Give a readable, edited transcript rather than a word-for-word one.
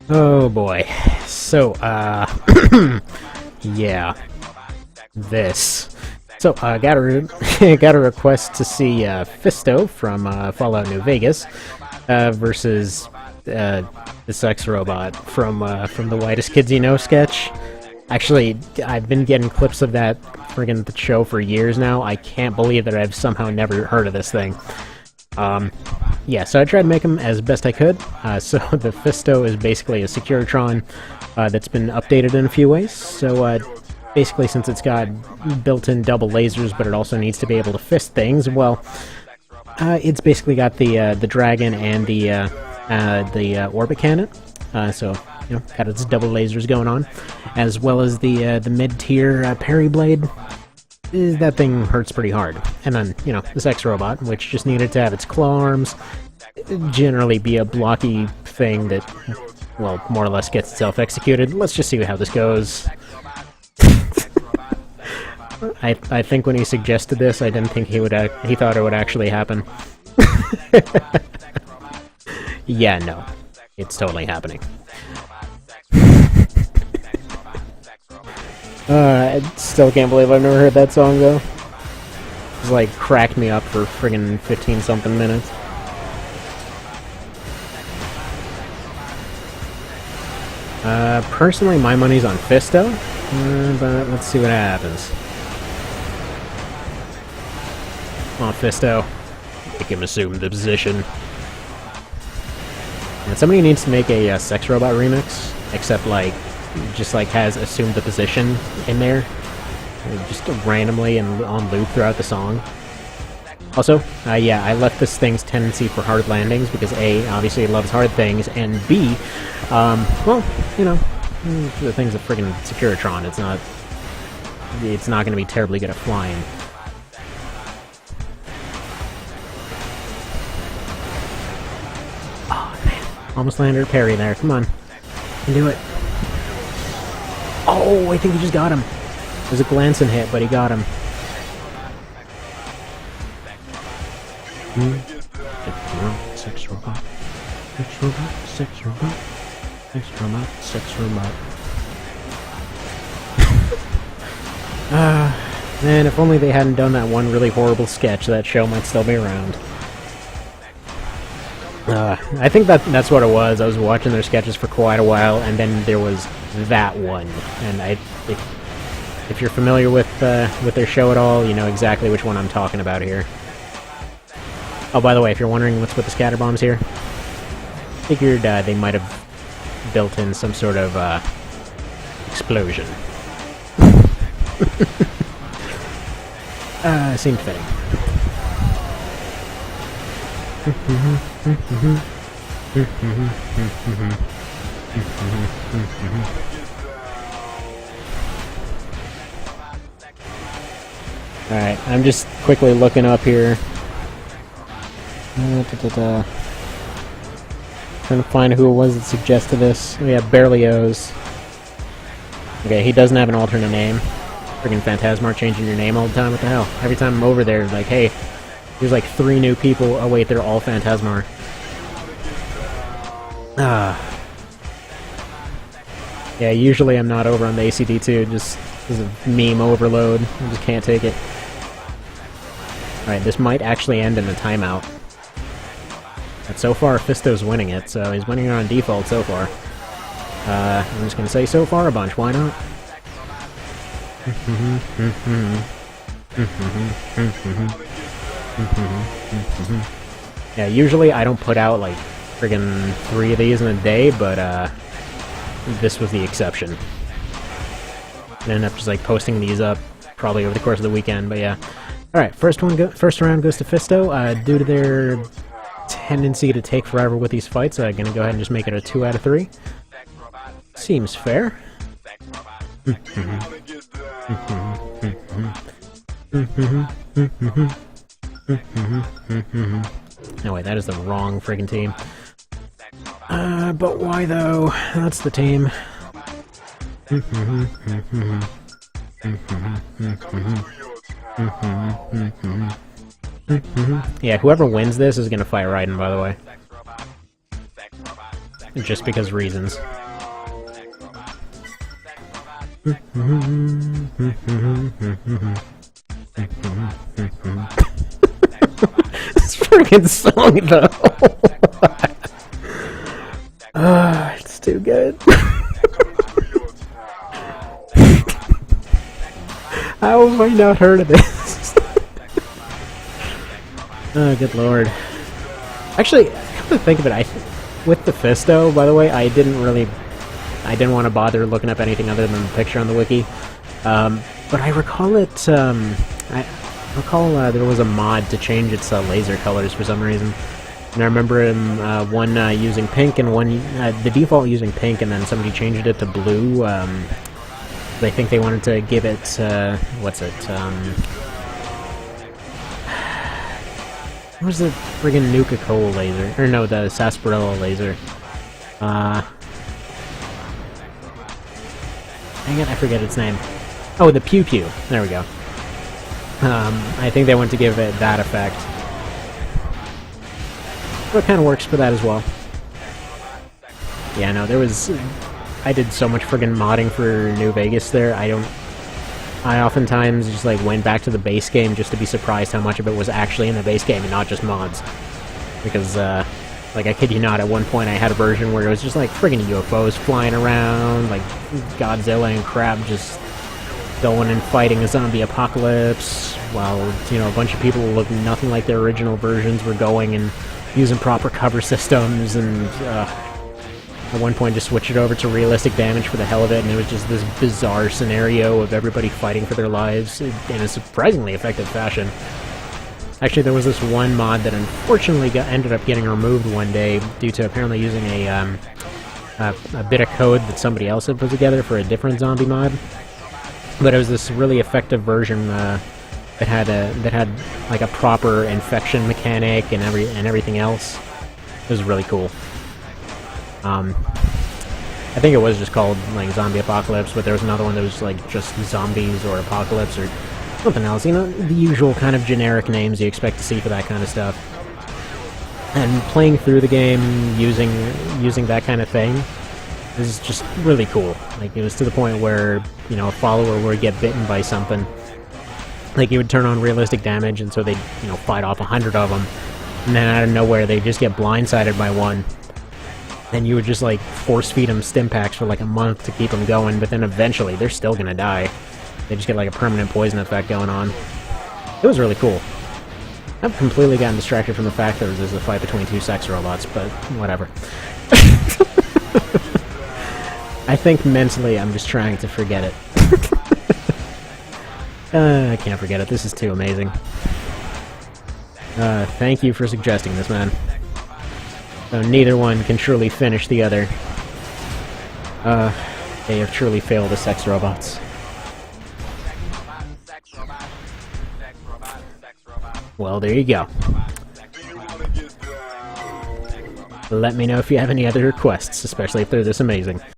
Oh boy. So, yeah, this. So, got a got a request to see FISTO from Fallout New Vegas versus the sex robot from the Whitest Kids You Know sketch. Actually, I've been getting clips of that friggin' show for years now. I can't believe that I've somehow never heard of this thing. Yeah, so I tried to make them as best I could. So the FISTO is basically a Securitron that's been updated in a few ways. So basically, since it's got built-in double lasers, but it also needs to be able to fist things, well, it's basically got the dragon and the orbit cannon. So you know, got its double lasers going on, as well as the mid-tier parry blade. That thing hurts pretty hard. And then, you know, the sex robot, which just needed to have its claw arms, generally be a blocky thing that, well, more or less gets itself executed. Let's just see how this goes. I think when he suggested this, I didn't think he thought it would actually happen. Yeah, no. It's totally happening. I still can't believe I've never heard that song, though. It's like cracked me up for friggin' 15-something minutes. Personally, my money's on FISTO, but let's see what happens. Come on, FISTO. Make him assume the position. And somebody needs to make a sex robot remix, except like, just like has assumed the position in there, just randomly and on loop throughout the song. Also, yeah, I left this thing's tendency for hard landings because A, obviously it loves hard things, and B, well, you know, the thing's a friggin' Securitron. It's not going to be terribly good at flying. Oh man, almost landed a parry there. Come on, you can do it. Oh, I think he just got him. It was a glancing hit, but he got him. Sex robot. Sex robot. Sex robot. Sex robot. Sex robot. Man, if only they hadn't done that one really horrible sketch, that show might still be around. I think that's what it was. I was watching their sketches for quite a while, and then there was that one. And if you're familiar with their show at all, you know exactly which one I'm talking about here. Oh, by the way, if you're wondering what's with the scatter bombs here, figured they might have built in some sort of explosion. Seemed fitting. Alright, I'm just quickly looking up here. Trying to find who it was that suggested this. We have Berlioz. Okay, he doesn't have an alternate name. Friggin' Phantasmar changing your name all the time, what the hell? Every time I'm over there, like, hey, there's like 3 new people. Oh wait, they're all Phantasmar. Yeah, usually I'm not over on the ACD2, just because of meme overload. I just can't take it. Alright, this might actually end in a timeout. But so far, FISTO's winning it, so he's winning it on default so far. I'm just gonna say so far a bunch, why not? Yeah, usually I don't put out like friggin' 3 of these in a day, but this was the exception. I end up just like posting these up probably over the course of the weekend, but yeah. Alright, first round goes to FISTO. Due to their tendency to take forever with these fights, I'm gonna go ahead and just make it a 2 out of 3. Seems fair. No, wait, that is the wrong friggin' team. But why though? That's the team. Yeah, whoever wins this is gonna fight Raiden, by the way. just because reasons. This freaking song, though. It's too good. How have I not heard of this? Oh, good lord. Actually, come to think of it, with the FISTO, by the way, I didn't want to bother looking up anything other than the picture on the wiki. But I recall there was a mod to change its laser colors for some reason. And I remember one using pink and one, the default using pink, and then somebody changed it to blue. I think they wanted to give it, what's it, what was the friggin' Nuka-Cola laser? Or no, the Sarsaparilla laser. Dang it, I forget its name. Oh, the Pew Pew. There we go. I think they went to give it that effect. But it kind of works for that as well. Yeah, no, I did so much friggin' modding for New Vegas there. I oftentimes just like went back to the base game just to be surprised how much of it was actually in the base game and not just mods. Because, like, I kid you not, at one point I had a version where it was just like friggin' UFOs flying around, like Godzilla and crap just going and fighting a zombie apocalypse, while, you know, a bunch of people who looked nothing like their original versions were going and using proper cover systems, and at one point just switched it over to realistic damage for the hell of it, and it was just this bizarre scenario of everybody fighting for their lives in a surprisingly effective fashion. Actually, there was this one mod that unfortunately ended up getting removed one day due to apparently using a bit of code that somebody else had put together for a different zombie mod. But it was this really effective version that had like a proper infection mechanic and everything else. It was really cool. I think it was just called like Zombie Apocalypse, but there was another one that was like just Zombies or Apocalypse or something else. You know, the usual kind of generic names you expect to see for that kind of stuff. And playing through the game using that kind of thing is just really cool. Like, it was to the point where, you know, a follower would get bitten by something. Like, you would turn on realistic damage, and so they'd, you know, fight off 100 of them. And then out of nowhere, they'd just get blindsided by one. And you would just, like, force-feed them stim packs for, like, a month to keep them going, but then eventually, they're still gonna die. They just get, like, a permanent poison effect going on. It was really cool. I've completely gotten distracted from the fact that there's a fight between two sex robots, but whatever. I think mentally I'm just trying to forget it. I can't forget it. This is too amazing. Thank you for suggesting this, man. So neither one can truly finish the other. They have truly failed as sex robots. Well, there you go. Let me know if you have any other requests, especially if they're this amazing.